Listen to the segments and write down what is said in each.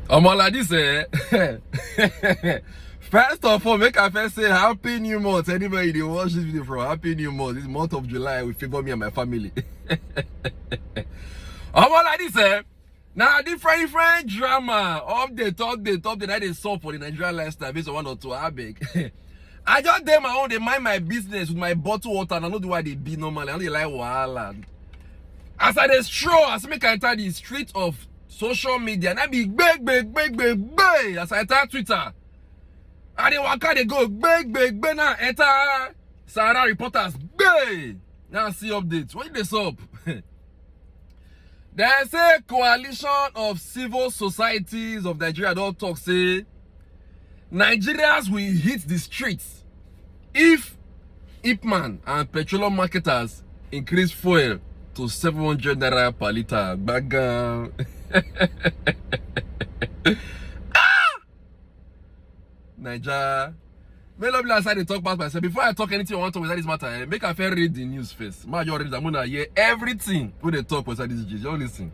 Like this, First of all, make I first say Happy New Month. Anybody they watch this video from Happy New Month. This month of July will favor me and my family. Like this, Now different drama. Update that is so for the Nigerian lifestyle based on one or two. I beg. I just did my own, they mind my business with my bottle water, and I know the way they be normally. I know they like wahala. As I just stroll, as I make I enter the street of social media, and I be big. As I enter Twitter, and they walk out, they go big. Now enter Sahara reporters, big. Now see updates. What is up? There's a coalition of civil societies of Nigeria don't talk say Nigerians will hit the streets if Ipman and petroleum marketers increase fuel to 700 naira per liter. Baga. Nigeria. May love last time they talk about myself. Before I talk anything I want to talk about this matter, make a fair read the news first. I'm gonna hear everything when they talk about this. Just listen.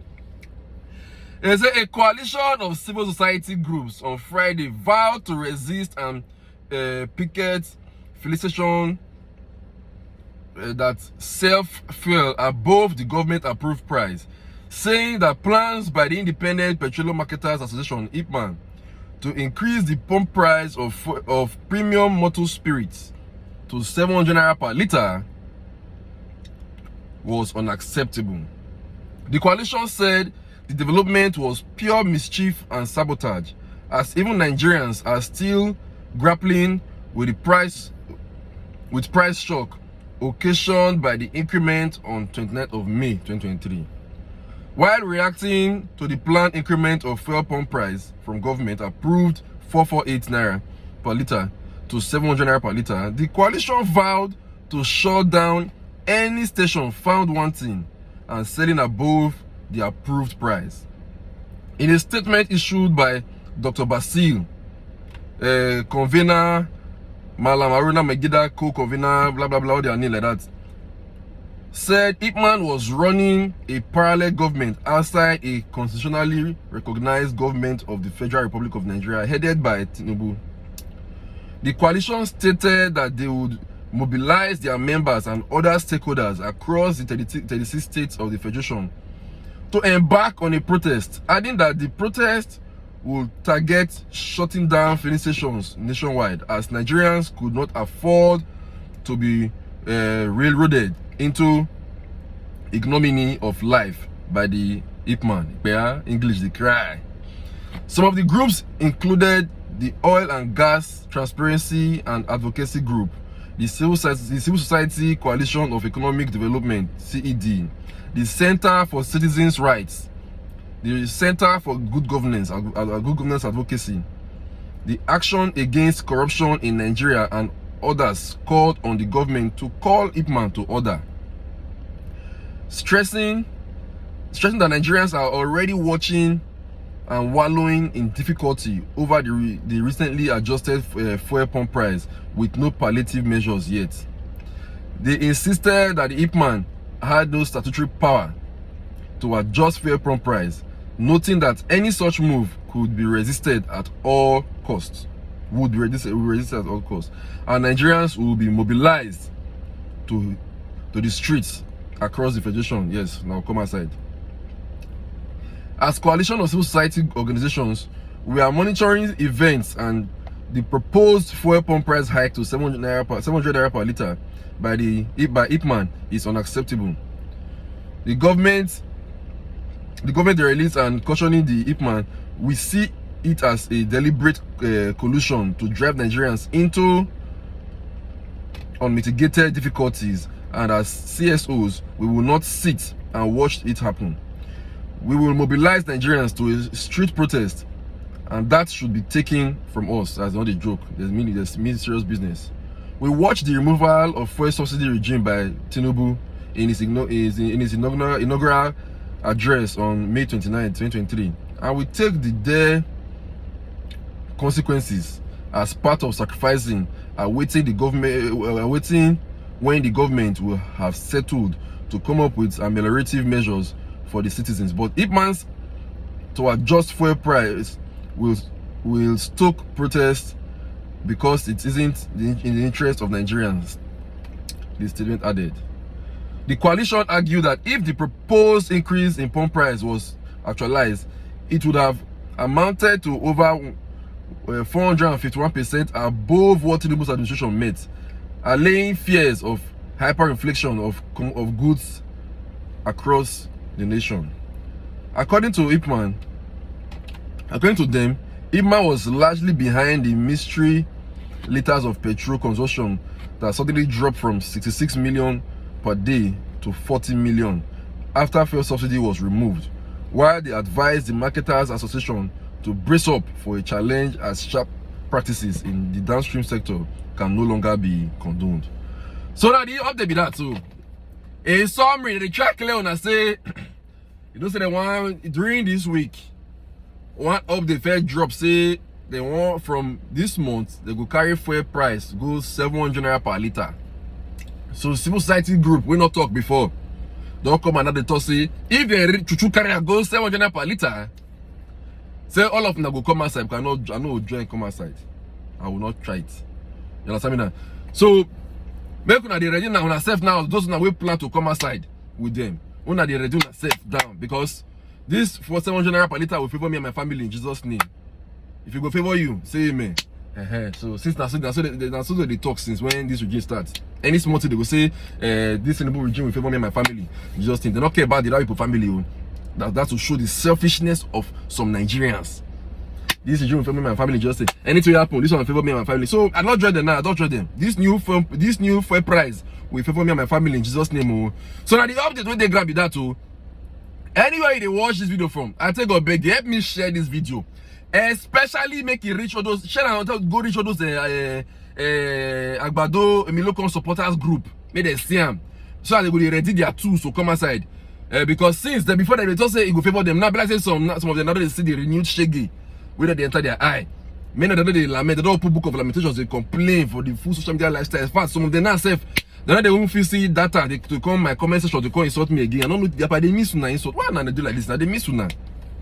There's a coalition of civil society groups on Friday vowed to resist and picket felicitation that self-fuel above the government-approved price, saying that plans by the Independent Petroleum Marketers Association (IPMAN) to increase the pump price of premium motor spirits to 700 naira per liter was unacceptable. The coalition said the development was pure mischief and sabotage, as even Nigerians are still grappling with the price shock occasioned by the increment on 29th of May 2023. While reacting to the planned increment of fuel pump price from government approved 448 naira per liter to 700 naira per liter, the coalition vowed to shut down any station found wanting and selling above the approved price. In a statement issued by Dr. Basil, convener, Malam Aruna Megida, co-convener, blah all their name like that, said Ipman was running a parallel government outside a constitutionally recognized government of the Federal Republic of Nigeria headed by Tinubu. The coalition stated that they would mobilize their members and other stakeholders across the 36 states of the Federation to embark on a protest, adding that the protest will target shutting down filling stations nationwide, as Nigerians could not afford to be railroaded into ignominy of life by the Ipman. English, the cry. Some of the groups included the Oil and Gas Transparency and Advocacy Group, the Civil Society Coalition of Economic Development, CED, the Center for Citizens' Rights, the Center for Good Governance Advocacy, the Action Against Corruption in Nigeria, and others called on the government to call Ipman to order, stressing that Nigerians are already watching and wallowing in difficulty over the recently adjusted fuel pump price with no palliative measures yet. They insisted that the Ipman had no statutory power to adjust fuel pump price, noting that any such move could be resisted at all costs. And Nigerians will be mobilized to the streets across the Federation. Yes, now come aside. As coalition of civil society organizations, we are monitoring events, and the proposed fuel pump price hike to 700 naira per liter by Ipman is unacceptable. The government released and cautioning the Ipman, we see it as a deliberate collusion to drive Nigerians into unmitigated difficulties, and as CSOs, we will not sit and watch it happen. We will mobilize Nigerians to a street protest, and that should be taken from us as not a joke. There's serious business. We watched the removal of fuel subsidy regime by Tinubu in his inaugural address on May 29, 2023, and we take the consequences as part of sacrificing, awaiting when the government will have settled to come up with ameliorative measures for the citizens. But Ipman's to adjust fuel price will stoke protests because it isn't in the interest of Nigerians, the statement added. The coalition argued that if the proposed increase in pump price was actualized, it would have amounted to over 451% above what Tinubu's administration met, allaying fears of hyperinflation of goods across the nation. According to them, Ipman was largely behind the mystery liters of petrol consumption that suddenly dropped from 66 million per day to 40 million after fuel subsidy was removed, while they advised the Marketers Association to brace up for a challenge as sharp practices in the downstream sector can no longer be condoned. So now the update be that too. In summary, the track clear and say, you know, say they want during this week, one of the fair drop say they want from this month they go carry fuel price go 700 naira per liter. So civil society group we not talk before. Don't come another talk say if they chuchu carry go 700 naira per liter, say all of them go come outside. I know join come outside. I will not try it. You understand me now? So make una dey ready now, una self now. Those una we plan to come outside with them. Una dey ready una self down because this for 700 naira per liter will favor me and my family in Jesus' name. If it go favor you, say amen. So since that's so they talk since when this regime starts. Any small thing they go say this Tinubu regime will favor me and my family in Jesus' name. They don't care about the other people family. That's to show the selfishness of some Nigerians. This regime will favor me and my family. Just say anything happen, this one will favor me and my family. So I don't dread them now. I don't dread them. This new fuel price will favor me and my family in Jesus' name. So now the update when they grab it that too. Anywhere they watch this video from, I take a beg, help me share this video. Especially make it reach all those, share and go reach all those Agbado Emilokon supporters group. Make them see them. So they go ready their tools to come outside. Because since before they just say it go favor them. Now, but I say some of them now they see the renewed shaggy whether they enter their eye. Many of them they lament, they don't put book of lamentations, they complain for the full social media lifestyle. In fact, some of them now say they won't feel see data to come my comment section to come insult me again. I don't know they miss you insult. Why not they do like this now? They miss you now.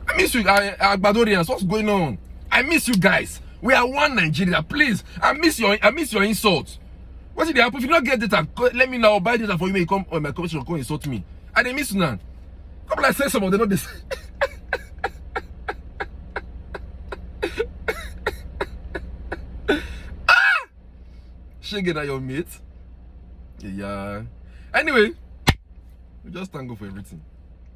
I miss you, Agbadorians. What's going on? I miss you guys. We are one Nigeria. Please, I miss your insult. What's it happen? If you don't get data, let me know. Buy data for you. May come on my comment section, come insult me. I they miss you now. Come like say some of them not this. Shake it at your mate. Yeah. Anyway, we just thank God for everything.